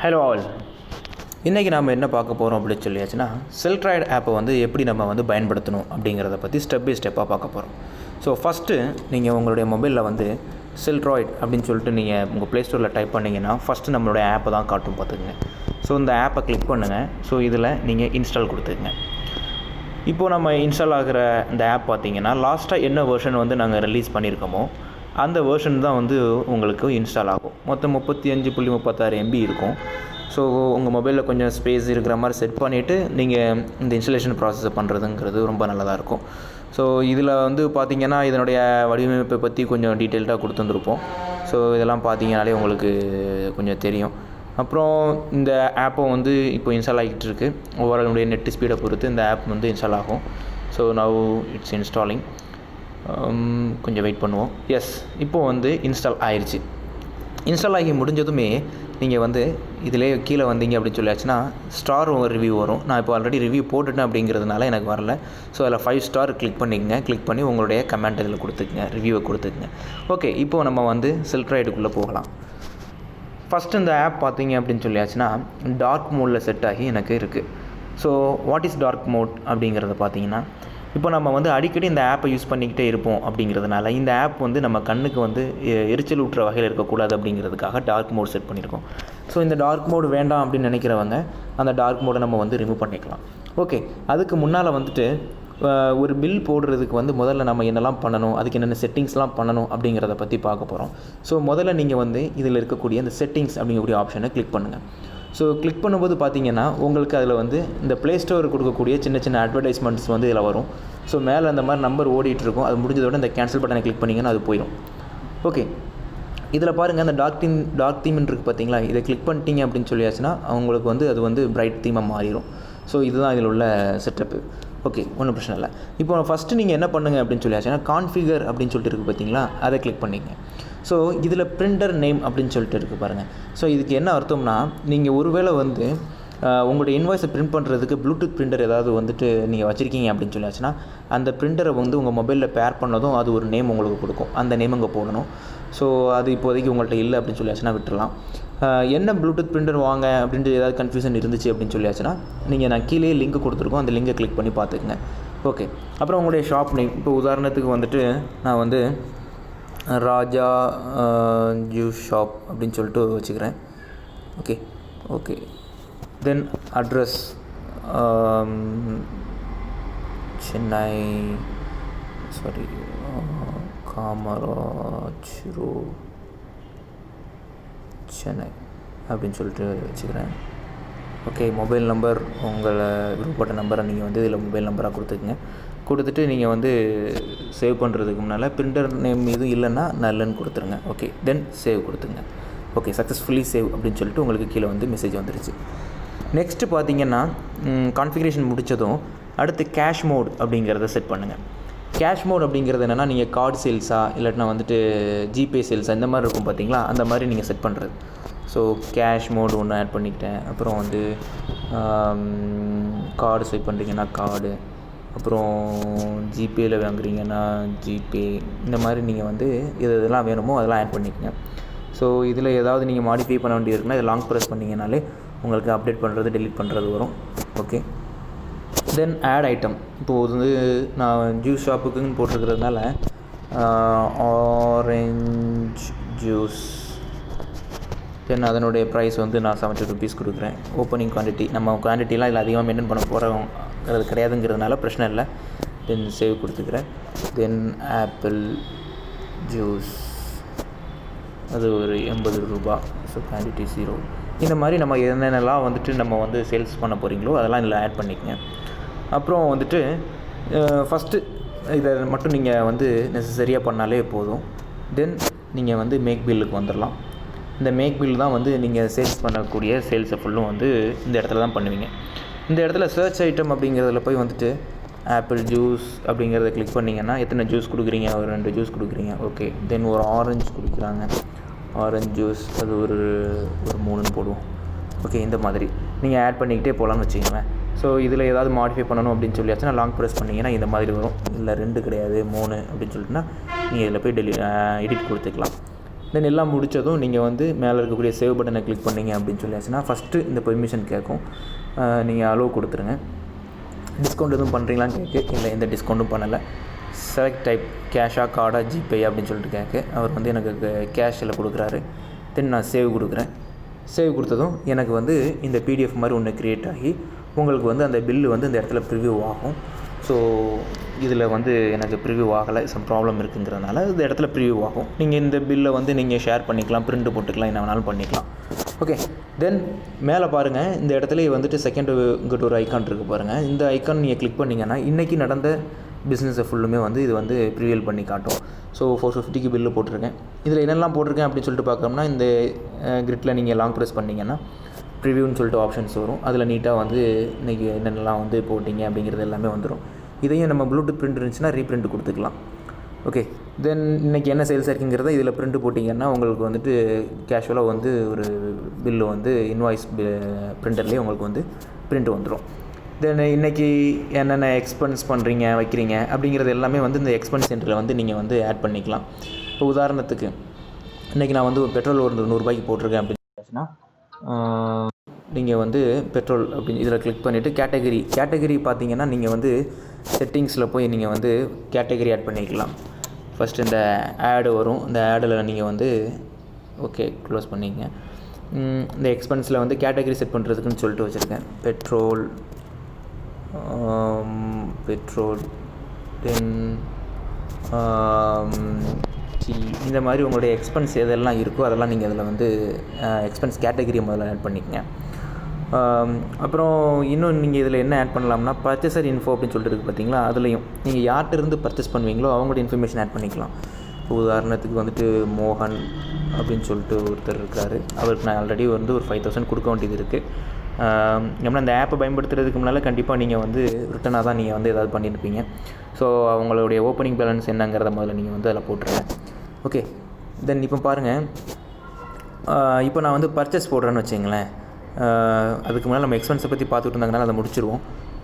Hello all, இன்றைக்கி நம்ம என்ன பார்க்க போகிறோம் அப்படின்னு சொல்லியாச்சுன்னா SellDroid ஆப்பை வந்து எப்படி நம்ம வந்து பயன்படுத்தணும் அப்படிங்கிறத பற்றி ஸ்டெப் பை ஸ்டெப்பாக பார்க்க போகிறோம். ஸோ ஃபஸ்ட்டு நீங்கள் உங்களுடைய மொபைலில் வந்து SellDroid அப்படின்னு சொல்லிட்டு நீங்கள் உங்கள் ப்ளே ஸ்டோரில் டைப் பண்ணிங்கன்னா ஃபஸ்ட்டு நம்மளுடைய ஆப்பை தான் காட்டும் பார்த்துக்குங்க. ஸோ இந்த ஆப்பை கிளிக் பண்ணுங்கள். ஸோ இதில் நீங்கள் இன்ஸ்டால் கொடுத்துக்குங்க. இப்போது நம்ம இன்ஸ்டால் ஆகிற இந்த ஆப் பார்த்திங்கன்னா லாஸ்ட்டாக என்ன வெர்ஷன் வந்து நாங்கள் ரிலீஸ் பண்ணியிருக்கோமோ அந்த வெர்ஷன் தான் வந்து உங்களுக்கு இன்ஸ்டால் ஆகும். மொத்தம் 35.36 MB இருக்கும். ஸோ உங்கள் மொபைலில் கொஞ்சம் ஸ்பேஸ் இருக்கிற மாதிரி செட் பண்ணிவிட்டு நீங்கள் இந்த இன்ஸ்டலேஷன் ப்ராசஸை பண்ணுறதுங்கிறது ரொம்ப நல்லதாக இருக்கும். ஸோ இதில் வந்து பார்த்திங்கன்னா இதனுடைய வடிவமைப்பை பற்றி கொஞ்சம் டீட்டெயில்டாக கொடுத்துருப்போம். ஸோ இதெல்லாம் பார்த்திங்கனாலே உங்களுக்கு கொஞ்சம் தெரியும். அப்புறம் இந்த ஆப்பை வந்து இப்போ இன்ஸ்டால் ஆகிட்டு இருக்குது. ஓவராலுடைய நெட் ஸ்பீடை பொறுத்து இந்த ஆப் வந்து இன்ஸ்டால் ஆகும். So now it's installing. கொஞ்சம் வெயிட் பண்ணுவோம். எஸ், இப்போது வந்து இன்ஸ்டால் ஆயிடுச்சு. இன்ஸ்டால் ஆகி முடிஞ்சதுமே நீங்கள் வந்து இதிலே கீழே வந்தீங்க அப்படின்னு சொல்லியாச்சுன்னா ஸ்டார் ரிவ்யூ வரும். நான் இப்போ ஆல்ரெடி ரிவ்யூ போட்டுட்டேன் அப்படிங்கிறதுனால எனக்கு வரல. ஸோ அதில் 5 ஸ்டார் கிளிக் பண்ணிக்கங்க. கிளிக் பண்ணி உங்களுடைய கமெண்ட் இதில் கொடுத்துக்குங்க, ரிவ்யூவை கொடுத்துக்குங்க. ஓகே, இப்போது நம்ம வந்து SellDroidக்குள்ளே போகலாம். ஃபஸ்ட்டு இந்த ஆப் பார்த்தீங்க அப்படின்னு சொல்லியாச்சுன்னா டார்க் மோடில் செட் ஆகி எனக்கு இருக்குது. So what is dark mode அப்படிங்கிறத பார்த்தீங்கன்னா இப்போ நம்ம வந்து அடிக்கடி இந்த ஆப்பை யூஸ் பண்ணிக்கிட்டே இருப்போம் அப்படிங்கிறதுனால இந்த ஆப் வந்து நம்ம கண்ணுக்கு வந்து எரிச்சல் ஊட்டுற வகையில் இருக்கக்கூடாது அப்படிங்கிறதுக்காக டார்க் மோட் செட் பண்ணியிருக்கோம். ஸோ இந்த டார்க் மோடு வேண்டாம் அப்படின்னு நினைக்கிறவங்க அந்த டார்க் மோடை நம்ம வந்து ரிமூவ் பண்ணிக்கலாம். ஓகே, அதுக்கு முன்னால் வந்துட்டு ஒரு பில் போடுறதுக்கு வந்து முதல்ல நம்ம என்னெல்லாம் பண்ணணும், அதுக்கு என்னென்ன செட்டிங்ஸ்லாம் பண்ணணும் அப்படிங்கிறத பற்றி பார்க்க போகிறோம். ஸோ முதல்ல நீங்கள் வந்து இதில் இருக்கக்கூடிய இந்த செட்டிங்ஸ் அப்படிங்கக்கூடிய ஆப்ஷனை கிளிக் பண்ணுங்கள். ஸோ கிளிக் பண்ணும்போது பார்த்தீங்கன்னா உங்களுக்கு அதில் வந்து இந்த ப்ளே ஸ்டோர் கொடுக்கக்கூடிய சின்ன சின்ன அட்வர்டைஸ்மெண்ட்ஸ் வந்து இதில் வரும். ஸோ மேலே அந்த மாதிரி நம்பர் ஓடிட்டுருக்கும். அது முடிஞ்சதோட இந்த கேன்சல் பட்டனை கிளிக் பண்ணிங்கன்னா அது போயிடும். ஓகே, இதில் பாருங்கள் அந்த டார்க் தீம்னு இருக்குது பார்த்தீங்களா, இதை கிளிக் பண்ணிட்டீங்க அப்படின்னு சொல்லியாச்சுன்னா அவங்களுக்கு வந்து அது வந்து பிரைட் தீமாக மாறிடும். ஸோ இதுதான் இதில் உள்ள செட்டப்பு. ஓகே, ஒன்றும் பிரச்சனை இல்லை. இப்போ ஃபஸ்ட்டு நீங்கள் என்ன பண்ணுங்கள் அப்படின்னு சொல்லியாச்சுன்னா கான்ஃபிகர் அப்படின்னு சொல்லிட்டு இருக்குது பார்த்தீங்களா, அதை கிளிக் பண்ணிங்க. ஸோ இதில் பிரிண்டர் நேம் அப்படின்னு சொல்லிட்டு இருக்குது பாருங்கள். ஸோ இதுக்கு என்ன அர்த்தம்னா நீங்கள் ஒருவேளை வந்து உங்களுடைய இன்வாய்ஸை பிரிண்ட் பண்ணுறதுக்கு ப்ளூடூத் பிரிண்டர் ஏதாவது வந்துட்டு நீங்கள் வச்சுருக்கீங்க அப்படின்னு சொல்லியாச்சுன்னா அந்த பிரிண்டரை வந்து உங்கள் மொபைலில் பேர் பண்ணதும் அது ஒரு நேம் உங்களுக்கு கொடுக்கும். அந்த நேம் அங்கே போடணும். ஸோ அது இப்போதைக்கு உங்கள்கிட்ட இல்லை அப்படின்னு சொல்லியாச்சுன்னா விட்டுடலாம். என்ன ப்ளூடூத் பிரிண்டர் வாங்க அப்படின்ட்டு ஏதாவது கன்ஃபியூஷன் இருந்துச்சு அப்படின்னு சொல்லியாச்சுன்னா நீங்கள் நான் கீழே லிங்க் கொடுத்துருக்கோம், அந்த லிங்கை கிளிக் பண்ணி பார்த்துக்குங்க. ஓகே, அப்புறம் உங்களுடைய ஷாப் நேம் இப்போ உதாரணத்துக்கு வந்துட்டு நான் வந்து ராஜா ஜூஸ் ஷாப் அப்படின்னு சொல்லிட்டு வச்சுக்கிறேன். Okay okay then address Chennai Kamaraj road Chennai அப்படின்னு சொல்லிட்டு வச்சுக்கிறேன். ஓகே, மொபைல் நம்பர் உங்களை விருப்பப்பட்ட நம்பரை நீங்கள் வந்து இதில் மொபைல் நம்பராக கொடுத்துக்குங்க. கொடுத்துட்டு நீங்கள் வந்து சேவ் பண்ணுறதுக்கு முன்னால் பிரிண்டர் நேம் எதுவும் இல்லைன்னா நல்லன்னு கொடுத்துருங்க. ஓகே, தென் சேவ் கொடுத்துங்க. ஓகே, சக்ஸஸ்ஃபுல்லி சேவ் அப்படின்னு சொல்லிட்டு உங்களுக்கு கீழே வந்து மெசேஜ் வந்துருச்சு. நெக்ஸ்ட்டு பார்த்தீங்கன்னா கான்ஃபிகரேஷன் முடித்ததும் அடுத்து கேஷ் மோட் அப்படிங்கிறத செட் பண்ணுங்கள். கேஷ் மோட் அப்படிங்கிறது என்னென்னா நீங்கள் கார்டு சேல்ஸா இல்லாட்டினா வந்துட்டு ஜிபே சேல்ஸா இந்த மாதிரி இருக்கும் பார்த்தீங்களா, அந்த மாதிரி நீங்கள் செட் பண்ணுறது. ஸோ கேஷ் மோடு ஒன்று ஆட் பண்ணிக்கிட்டேன். அப்புறம் வந்து கார்டு ஸ்வைப் பண்ணுறீங்கன்னா கார்டு, அப்புறம் ஜிபேயில் வாங்குறீங்கன்னா ஜிபே, இந்த மாதிரி நீங்கள் வந்து இதெல்லாம் வேணுமோ அதெல்லாம் ஆட் பண்ணிக்கோங்க. ஸோ இதில் ஏதாவது நீங்கள் மாடிஃபை பண்ண வேண்டியது இருக்குன்னா இதை லாங் ப்ரெஸ் பண்ணிங்கனாலே உங்களுக்கு அப்டேட் பண்ணுறது டெலிட் பண்ணுறது வரும். Okay, then add item. இப்போது வந்து நான் ஜூஸ் ஷாப்புக்குன்னு போட்டிருக்கிறதுனால ஆரஞ்ச் ஜூஸ், தென் அதனுடைய ப்ரைஸ் வந்து நான் 70 rupees கொடுக்குறேன். ஓப்பனிங் குவான்டிட்டி, நம்ம குவான்டிட்டிலாம் இல்லை அதிகமாக மெயின்டைன் பண்ண போகிறது கிடையாதுங்கிறதுனால பிரச்சனை இல்லை. தென் சேவ் கொடுத்துக்கிறேன். தென் ஆப்பிள் ஜூஸ் அது ஒரு 80 ரூபா. So quantity 0. இந்த மாதிரி நம்ம என்னென்னலாம் வந்துட்டு நம்ம வந்து சேல்ஸ் பண்ண போகிறீங்களோ அதெல்லாம் இதில் ஆட் பண்ணிக்கங்க. அப்புறம் வந்துட்டு ஃபஸ்ட்டு இதை மட்டும் நீங்கள் வந்து நெசசரியாக பண்ணாலே போதும். தென் நீங்கள் வந்து மேக் பில்லுக்கு வந்துடலாம். இந்த மேக் பில் தான் வந்து நீங்கள் சேல்ஸ் பண்ணக்கூடிய சேல்ஸை ஃபுல்லும் வந்து இந்த இடத்துல தான் பண்ணுவீங்க. இந்த இடத்துல சர்ச் ஐட்டம் அப்படிங்கிறதுல போய் வந்துட்டு ஆப்பிள் ஜூஸ் அப்படிங்கிறத கிளிக் பண்ணிங்கன்னா எத்தனை ஜூஸ் கொடுக்குறீங்க, ஒரு 2 ஜூஸ் கொடுக்குறீங்க. ஓகே, தென் ஒரு ஆரஞ்சு கொடுக்குறாங்க, ஆரஞ்சு ஜூஸ் அது ஒரு 3ன்னு போடுவோம். ஓகே, இந்த மாதிரி நீங்கள் ஆட் பண்ணிக்கிட்டே போகலான்னு வச்சுக்கோங்களேன். ஸோ இதில் ஏதாவது மாடிஃபை பண்ணணும் அப்படின்னு சொல்லியாச்சுன்னா லாங் ப்ரெஸ் பண்ணிங்கன்னா இந்த மாதிரி வரும். இல்லை 2 கிடையாது 3 அப்படின்னு சொல்லிட்டுனா நீங்கள் இதில் போய் எடிட் கொடுத்துக்கலாம். தென் எல்லாம் முடித்ததும் நீங்கள் வந்து மேலே இருக்கக்கூடிய சேவ் பட்டனை கிளிக் பண்ணிங்க அப்படின்னு சொல்லியாச்சுன்னா ஃபஸ்ட்டு இந்த பெர்மிஷன் கேட்கும். நீங்கள் அலோவ் கொடுத்துருங்க. டிஸ்கவுண்ட் எதுவும் பண்ணுறீங்களான்னு கேட்கு. இல்லை, எந்த டிஸ்கவுண்ட்டும் பண்ணலை. செலக்ட் டைப் கேஷா கார்டா ஜிபே அப்படின்னு சொல்லிட்டு கேட்கு. அவர் வந்து எனக்கு கேஷில் கொடுக்குறாரு. தென் நான் சேவ் கொடுக்குறேன். சேவ் கொடுத்ததும் எனக்கு வந்து இந்த பிடிஎஃப் மாதிரி ஒன்று க்ரியேட் ஆகி உங்களுக்கு வந்து அந்த பில்லு வந்து இந்த இடத்துல ப்ரிவ்யூ ஆகும். ஸோ இதில் வந்து எனக்கு ப்ரிவ்யூ ஆகலை, சம் ப்ராப்ளம் இருக்குங்கிறதுனால இந்த இடத்துல ப்ரிவ்யூ ஆகும். நீங்கள் இந்த பில்லை வந்து நீங்கள் ஷேர் பண்ணிக்கலாம், பிரிண்ட் போட்டுக்கலாம், என்ன வேணாலும் பண்ணிக்கலாம். ஓகே, தென் மேலே பாருங்கள், இந்த இடத்துல வந்துட்டு செகண்ட் இங்கிட்ட ஒரு ஐக்கான் இருக்குது பாருங்கள். இந்த ஐக்கான் நீங்கள் கிளிக் பண்ணிங்கன்னா இன்றைக்கி நடந்த பிஸ்னஸை ஃபுல்லுமே வந்து இது வந்து ப்ரிவியல் பண்ணி காட்டும். ஸோ 450க்கு பில்லு போட்டிருக்கேன். இதில் என்னெல்லாம் போட்டிருக்கேன் அப்படின்னு சொல்லிட்டு பார்க்கணும்னா இந்த கிரிட்டில் நீங்கள் லாங் ப்ரெஸ் பண்ணிங்கன்னா ப்ரிவியூன்னு சொல்லிட்டு ஆப்ஷன்ஸ் வரும். அதில் நீட்டாக வந்து இன்றைக்கி என்னென்னலாம் வந்து போட்டிங்க அப்படிங்கிறது எல்லாமே வந்துடும். இதையும் நம்ம ப்ளூடூத் பிரிண்ட் இருந்துச்சுன்னா ரீப்ரிண்ட் கொடுத்துக்கலாம். ஓகே, தென் இன்றைக்கி என்ன சேல்ஸ் இருக்குங்கிறத இதில் பிரிண்ட் போட்டிங்கன்னா உங்களுக்கு வந்துட்டு கேஷுவலாக வந்து ஒரு பில்லு வந்து இன்வாய்ஸ் பிரிண்டர்லேயே உங்களுக்கு வந்து பிரிண்ட் வந்துடும். தென் இன்றைக்கி என்னென்ன எக்ஸ்பென்ஸ் பண்ணுறீங்க வைக்கிறீங்க அப்படிங்கிறது எல்லாமே வந்து இந்த எக்ஸ்பென்ஸ் சென்டரில் வந்து நீங்கள் வந்து ஆட் பண்ணிக்கலாம். இப்போ உதாரணத்துக்கு இன்றைக்கி நான் வந்து பெட்ரோல் ஒரு 100 ரூபாய்க்கு போட்டிருக்கேன் அப்படின்னு நீங்கள் வந்து பெட்ரோல் அப்படின்னு இதில் கிளிக் பண்ணிவிட்டு கேட்டகரி பார்த்தீங்கன்னா நீங்கள் வந்து செட்டிங்ஸில் போய் நீங்கள் வந்து கேட்டகரி ஆட் பண்ணிக்கலாம். ஃபஸ்ட்டு இந்த ஆடு வரும். இந்த ஆடில் நீங்கள் வந்து ஓகே க்ளோஸ் பண்ணிங்க. இந்த எக்ஸ்பென்ஸில் வந்து கேட்டகரி செட் பண்ணுறதுக்குன்னு சொல்லிட்டு வச்சுருக்கேன். பெட்ரோல் தென் டீ, இந்த மாதிரி உங்களுடைய எக்ஸ்பென்ஸ் எதெல்லாம் இருக்கோ அதெல்லாம் நீங்கள் அதில் வந்து எக்ஸ்பென்ஸ் கேட்டகரி முதல்ல ஆட் பண்ணிக்கங்க. அப்புறம் இன்னும் நீங்கள் இதில் என்ன ஆட் பண்ணலாம்னா பர்ச்சேசர் இன்ஃபோ அப்படின்னு சொல்லிட்டு இருக்குது பார்த்தீங்களா, அதுலேயும் நீங்கள் யார்கிட்டருந்து பர்ச்சேஸ் பண்ணுவீங்களோ அவங்களோட இன்ஃபர்மேஷன் ஆட் பண்ணிக்கலாம். உதாரணத்துக்கு வந்துட்டு மோகன் அப்படின்னு சொல்லிட்டு ஒருத்தர் இருக்கார். அவருக்கு நான் ஆல்ரெடி வந்து ஒரு 5000 கொடுக்க வேண்டியது இருக்குது. ஏன்னா இந்த ஆப்பை பயன்படுத்துறதுக்கு முன்னால் கண்டிப்பாக நீங்கள் வந்து ரிட்டனாக தான் நீங்கள் வந்து ஏதாவது பண்ணியிருப்பீங்க. ஸோ அவங்களுடைய ஓப்பனிங் பேலன்ஸ் என்னங்கிறத முதல்ல நீங்கள் வந்து அதில் போட்டுருங்க. ஓகே, தென் இப்போ பாருங்கள், இப்போ நான் வந்து பர்ச்சேஸ் போடுறேன்னு வச்சுங்களேன். அதுக்கு முன்னால் நம்ம எக்ஸ்பென்ஸை பற்றி பார்த்துட்டு இருந்தாங்கனால அதை முடிச்சிருவோம்.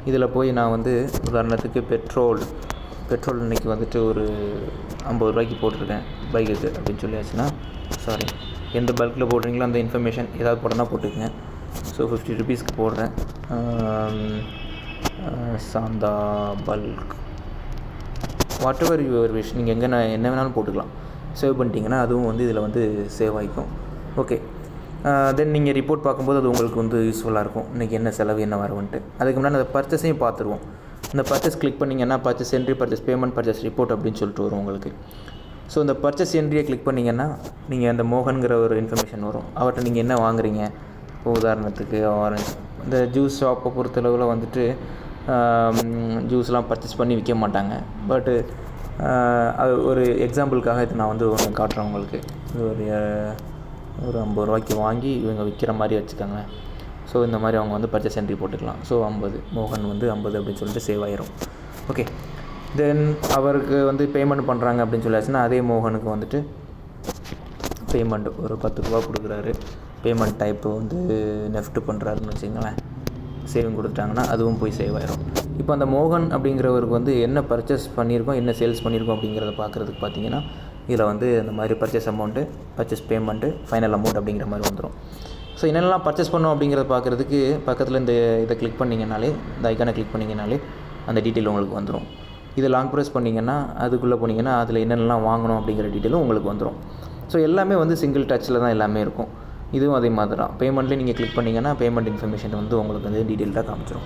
இதில் போய் நான் வந்து உதாரணத்துக்கு பெட்ரோல் இன்றைக்கி வந்துட்டு ஒரு 50 ரூபாய்க்கு போட்டிருக்கேன் பைக்குக்கு அப்படின்னு சொல்லியாச்சுன்னா, சாரி, எந்த பல்கில் போடுறீங்களோ அந்த இன்ஃபர்மேஷன் ஏதாவது போடனா போட்டுக்கங்க. ஸோ 50 ருபீஸ்க்கு போடுறேன். சாந்தா bulk whatever your wish, நீங்கள் என்ன வேணாலும் போட்டுக்கலாம். சேவ் பண்ணிட்டீங்கன்னா அதுவும் வந்து இதில் வந்து சேவ் ஆகிக்கும். ஓகே, தென் நீங்கள் ரிப்போர்ட் பார்க்கும்போது அது உங்களுக்கு வந்து யூஸ்ஃபுல்லாக இருக்கும். இன்றைக்கி என்ன செலவு என்ன வரவுன்ட்டு. அதுக்கு முன்னாடி அந்த பர்ச்சேஸையும் பார்த்துருவோம். இந்த பர்ச்சேஸ் கிளிக் பண்ணிங்கன்னா purchase entry, purchase payment, purchase report அப்படின்னு சொல்லிட்டு வரும் உங்களுக்கு. ஸோ இந்த பர்ச்சேஸ் என்ட்ரியை கிளிக் பண்ணிங்கன்னா நீங்கள் அந்த மோகன்கிற ஒரு இன்ஃபர்மேஷன் வரும். அவர்கிட்ட நீங்கள் என்ன வாங்குறீங்க. இப்போ உதாரணத்துக்கு ஆரஞ்சு, இந்த ஜூஸ் ஷாப்பை பொறுத்தளவில் வந்துட்டு ஜூஸ்லாம் பர்ச்சேஸ் பண்ணி விற்க மாட்டாங்க. பட்டு அது ஒரு எக்ஸாம்பிளுக்காக இது நான் வந்து ஒன்று காட்டுறேன் உங்களுக்கு. ஒரு 50 ரூபாய்க்கு வாங்கி இவங்க விற்கிற மாதிரி வச்சுக்கோங்க. ஸோ இந்த மாதிரி அவங்க வந்து பர்ச்சேஸ் என்ட்ரி போட்டுக்கலாம். ஸோ 50, மோகன் வந்து 50 அப்படின்னு சொல்லிட்டு சேவ் ஆயிரும். ஓகே, தென் அவருக்கு வந்து பேமெண்ட் பண்ணுறாங்க அப்படின்னு சொல்லியாச்சுன்னா அதே மோகனுக்கு வந்துட்டு பேமெண்ட் ஒரு 10 ரூபா கொடுக்குறாரு. பேமெண்ட் டைப்பு வந்து நெஃப்ட் பண்ணுறாருன்னு வச்சுங்களேன். சேவிங் கொடுத்துட்டாங்கன்னா அதுவும் போய் சேவ் ஆயிரும். இப்போ அந்த மோகன் அப்படிங்கிறவருக்கு வந்து என்ன பர்ச்சேஸ் பண்ணியிருக்கோம், என்ன சேல்ஸ் பண்ணியிருக்கோம் அப்படிங்கிறத பார்க்குறதுக்கு பார்த்தீங்கன்னா இதில் வந்து இந்த மாதிரி purchase amount, purchase payment, final amount அப்படிங்கிற மாதிரி வந்துடும். ஸோ என்னென்னலாம் பர்ச்சேஸ் பண்ணோம் அப்படிங்கிறத பார்க்குறதுக்கு பக்கத்தில் இதை கிளிக் பண்ணிங்கனாலே, இந்த ஐக்கானை கிளிக் பண்ணிங்கனாலே அந்த டீட்டெயில் உங்களுக்கு வந்துடும். இதை லாங் ப்ரெஸ் பண்ணிங்கன்னா அதுக்குள்ளே போனீங்கன்னா அதில் என்னென்னலாம் வாங்கணும் அப்படிங்கிற டீட்டெயிலும் உங்களுக்கு வந்துடும். ஸோ எல்லாமே வந்து சிங்கிள் டச்சில் தான் எல்லாமே இருக்கும். இதுவும் அதே மாதிரி தான். பேமெண்ட்லேயே நீங்கள் கிளிக் பண்ணிங்கன்னா பேமெண்ட் இன்ஃபர்மேஷன் வந்து உங்களுக்கு வந்து டீட்டெயில்டாக காமிச்சிடும்.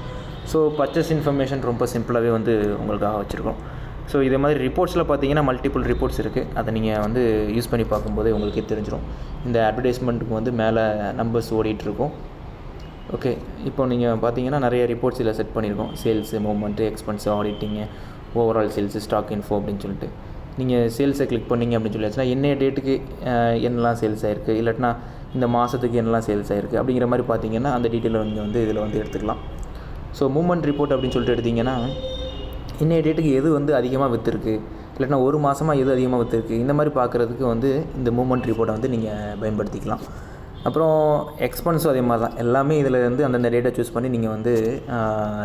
ஸோ பர்ச்சேஸ் இன்ஃபர்மேஷன் ரொம்ப சிம்பிளாகவே வந்து உங்களுக்காக வச்சுருக்கோம். ஸோ இதே மாதிரி ரிப்போர்ட்ஸில் பார்த்தீங்கன்னா மல்டிபிள் ரிப்போர்ட்ஸ் இருக்குது. அதை நீங்கள் வந்து யூஸ் பண்ணி பார்க்கும்போதே உங்களுக்கே தெரிஞ்சிடும். இந்த அட்வர்டைஸ்மெண்ட்டுக்கு வந்து மேலே நம்பர்ஸ் ஓடிட்டுருக்கும். ஓகே, இப்போ நீங்கள் பார்த்தீங்கன்னா நிறைய ரிப்போர்ட்ஸ் இதில் செட் பண்ணியிருக்கோம். Sales, movement, expense, auditing, overall sales, stock info அப்படின்னு சொல்லிட்டு. நீங்கள் சேல்ஸை கிளிக் பண்ணிங்க அப்படின்னு சொல்லியாச்சுன்னா என்னைய டேட்டுக்கு என்னெல்லாம் சேல்ஸ் ஆகிருக்கு, இல்லாட்டினா இந்த மாதத்துக்கு என்னெல்லாம் சேல்ஸ் ஆகிருக்கு அப்படிங்கிற மாதிரி பார்த்தீங்கன்னா அந்த டீட்டெயிலை நீங்கள் வந்து இதில் வந்து எடுத்துக்கலாம். ஸோ மூவ்மெண்ட் ரிப்போர்ட் அப்படின்னு சொல்லிட்டு எடுத்திங்கன்னா இன்றைய டேட்டுக்கு எது வந்து அதிகமாக விற்றுருக்கு, இல்லைனா ஒரு மாதமாக எது அதிகமாக விற்றுருக்கு, இந்த மாதிரி பார்க்குறதுக்கு வந்து இந்த மூவ்மெண்ட் ரிப்போர்ட்டை வந்து நீங்கள் பயன்படுத்திக்கலாம். அப்புறம் எக்ஸ்பென்ஸும் அதே மாதிரி தான். எல்லாமே இதில் வந்து அந்தந்த டேட்டை சூஸ் பண்ணி நீங்கள் வந்து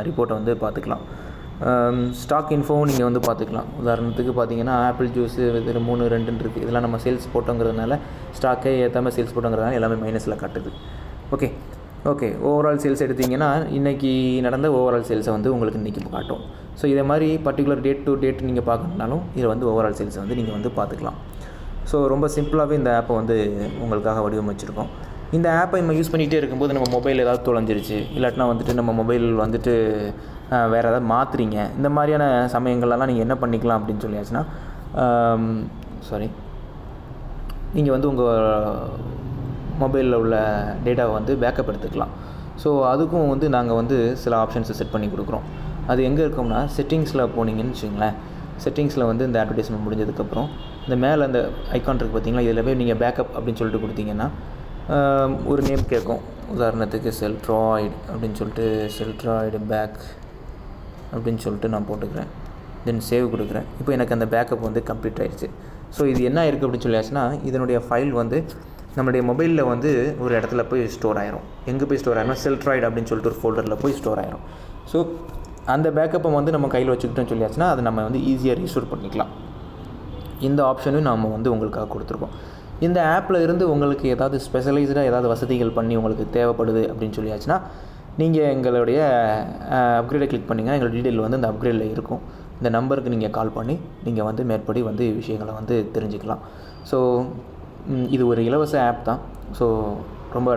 ரிப்போர்ட்டை வந்து பார்த்துக்கலாம். ஸ்டாக் இன்ஃபோவும் நீங்கள் வந்து பார்த்துக்கலாம். உதாரணத்துக்கு பார்த்தீங்கன்னா ஆப்பிள் ஜூஸு இதில் 3, 2 இருக்குது. இதெல்லாம் நம்ம சேல்ஸ் போட்டோங்கிறதுனால ஸ்டாக்கே ஏற்றாமல் சேல்ஸ் போட்டோங்கிறதுனால எல்லாமே மைனஸில் காட்டுது. ஓகே ஓவரால் சேல்ஸ் எடுத்திங்கன்னா இன்றைக்கி நடந்த ஓவரால் சேல்ஸை வந்து உங்களுக்கு இன்றைக்கி காட்டும். ஸோ இதே மாதிரி பர்டிகுலர் டேட் டு டேட் நீங்கள் பார்க்கணுன்னாலும் இதில் வந்து ஓவரால் சேல்ஸை வந்து நீங்கள் வந்து பார்த்துக்கலாம். ஸோ ரொம்ப சிம்பிளாகவே இந்த ஆப்பை வந்து உங்களுக்காக வடிவமைச்சிருக்கோம். இந்த ஆப்பை நம்ம யூஸ் பண்ணிகிட்டே இருக்கும்போது நம்ம மொபைல் ஏதாவது தொலைஞ்சிருச்சு, இல்லாட்டினா வந்துட்டு நம்ம மொபைல் வந்துட்டு வேறு ஏதாவது மாற்றுறீங்க, இந்த மாதிரியான சமயங்கள்லாம் நீங்கள் என்ன பண்ணிக்கலாம் அப்படின்னு சொல்லியாச்சுன்னா நீங்கள் வந்து உங்கள் மொபைலில் உள்ள டேட்டாவை வந்து பேக்கப் எடுத்துக்கலாம். ஸோ அதுக்கும் வந்து நாங்கள் வந்து சில ஆப்ஷன்ஸை செட் பண்ணி கொடுக்குறோம். அது எங்கே இருக்கோம்னா செட்டிங்ஸில் போனீங்கன்னு வச்சுங்களேன். செட்டிங்ஸில் வந்து இந்த அட்வர்டைஸ்மெண்ட் முடிஞ்சதுக்கப்புறம் இந்த மேலே அந்த ஐக்கான் இருக்குது பார்த்தீங்களா, இதில் போய் நீங்கள் பேக்கப் அப்படின்னு சொல்லிட்டு கொடுத்தீங்கன்னா ஒரு நேம் கேட்கும். உதாரணத்துக்கு SellDroid அப்படின்னு சொல்லிட்டு SellDroid பேக் அப்படின்னு சொல்லிட்டு நான் போட்டுக்கிறேன். தென் சேவ் கொடுக்குறேன். இப்போ எனக்கு அந்த பேக்கப் வந்து கம்ப்ளீட் ஆகிடுச்சு. ஸோ இது என்ன இருக்குது அப்படின்னு சொல்லியாச்சுன்னா இதனுடைய ஃபைல் வந்து நம்மளுடைய மொபைலில் வந்து ஒரு இடத்துல போய் ஸ்டோர் ஆயிரும். எங்கே போய் ஸ்டோர் ஆகிரும்? SellDroid அப்படின்னு சொல்லிட்டு ஒரு ஃபோல்டரில் போய் ஸ்டோர் ஆயிரும். ஸோ அந்த பேக்கப்பை வந்து நம்ம கையில் வச்சுக்கிட்டோன்னு சொல்லியாச்சுன்னா அதை நம்ம வந்து ஈஸியாக ரீஸ்டோர் பண்ணிக்கலாம். இந்த ஆப்ஷனும் நாம் வந்து உங்களுக்காக கொடுத்துருக்கோம். இந்த ஆப்பில் இருந்து உங்களுக்கு ஏதாவது ஸ்பெஷலைஸ்டாக ஏதாவது வசதிகள் பண்ணி உங்களுக்கு தேவைப்படுது அப்படின்னு சொல்லியாச்சுன்னா நீங்கள் எங்களுடைய அப்கிரேடை கிளிக் பண்ணிங்கன்னா எங்களோட டீட்டெயில் வந்து இந்த அப்கிரேடில் இருக்கும். இந்த நம்பருக்கு நீங்கள் கால் பண்ணி நீங்கள் வந்து மேற்படி வந்து விஷயங்களை வந்து தெரிஞ்சுக்கலாம். ஸோ இது ஒரு இலவச ஆப் தான். ஸோ ரொம்ப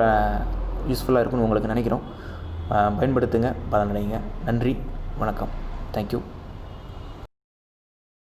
யூஸ்ஃபுல்லாக இருக்குன்னு உங்களுக்கு நினைக்கிறோம். பயன்படுத்துங்க, பலனடைங்க. நன்றி, வணக்கம், தேங்க்யூ.